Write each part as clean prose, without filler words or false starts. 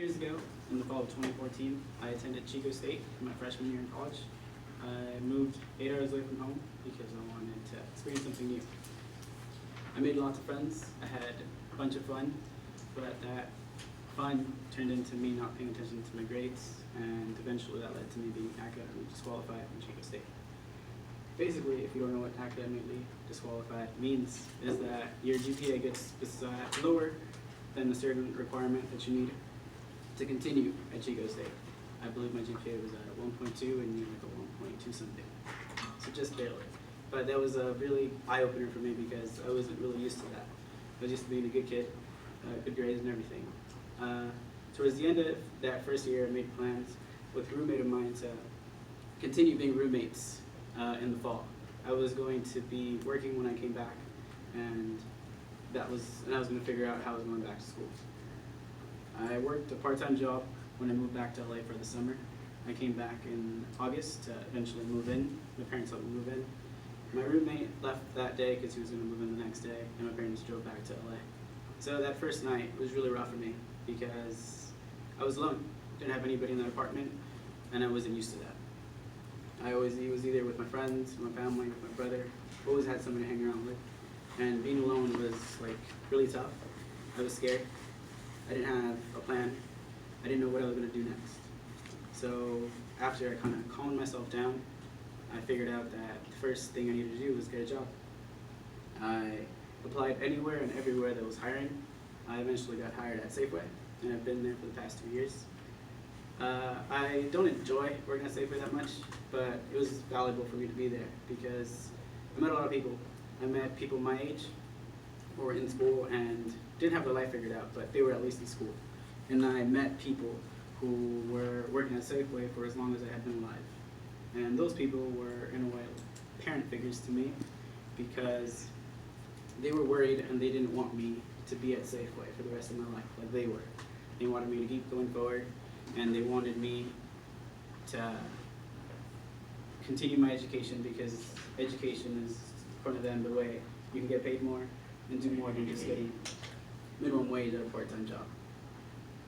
Years ago, in the fall of 2014, I attended Chico State for my freshman year in college. I moved 8 hours away from home because I wanted to experience something new. I made lots of friends, I had a bunch of fun, but that fun turned into me not paying attention to my grades, and eventually that led to me being academically disqualified from Chico State. Basically, if you don't know what academically disqualified means, is that your GPA gets lower than the certain requirement that you need to continue at Chico State. I believe my GPA was at 1.2 and you like a 1.2 something, so just barely. But that was a really eye-opener for me because I wasn't really used to that. I was used to being a good kid, good grades and everything. Towards the end of that first year, I made plans with a roommate of mine to continue being roommates in the fall. I was going to be working when I came back, and I was going to figure out how I was going back to school. I worked a part-time job when I moved back to LA for the summer. I came back in August to eventually move in. My parents let me move in. My roommate left that day because he was going to move in the next day, and my parents drove back to LA. So that first night was really rough for me because I was alone. Didn't have anybody in that apartment, and I wasn't used to that. I was either with my friends, my family, with my brother. Always had someone to hang around with, and being alone was like really tough. I was scared. I didn't have a plan. I didn't know what I was going to do next. So after I kind of calmed myself down, I figured out that the first thing I needed to do was get a job. I applied anywhere and everywhere that was hiring. I eventually got hired at Safeway, and I've been there for the past 2 years. I don't enjoy working at Safeway that much, but it was valuable for me to be there because I met a lot of people. I met people my age who were in school and didn't have their life figured out, but they were at least in school. And I met people who were working at Safeway for as long as I had been alive. And those people were, in a way, parent figures to me because they were worried and they didn't want me to be at Safeway for the rest of my life like they were. They wanted me to keep going forward, and they wanted me to continue my education because education is, according to them, the way you can get paid more and do more than just getting minimum wage at a part-time job.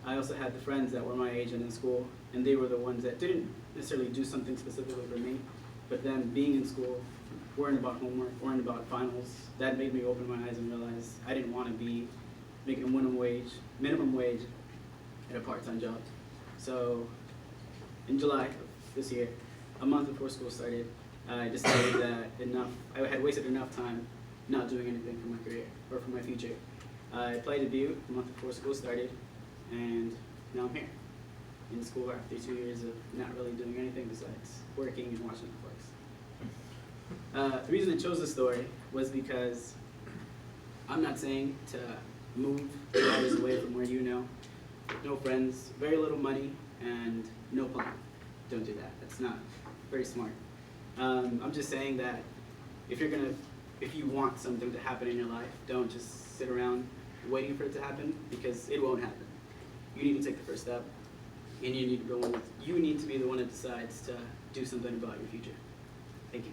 I also had the friends that were my age and in school, and they were the ones that didn't necessarily do something specifically for me, but them being in school, worrying about homework, worrying about finals, that made me open my eyes and realize I didn't want to be making minimum wage at a part-time job. So in July of this year, a month before school started, I decided that I had wasted enough time not doing anything for my career or for my future. I applied to Butte a month before school started, and now I'm here in school after 2 years of not really doing anything besides working and watching Netflix. The reason I chose this story was because I'm not saying to move 2 hours away from where you know, no friends, very little money, and no plan. Don't do that. That's not very smart. I'm just saying that if you want something to happen in your life, don't just sit around waiting for it to happen because it won't happen. You need to take the first step, and you need to be the one that decides to do something about your future. Thank you.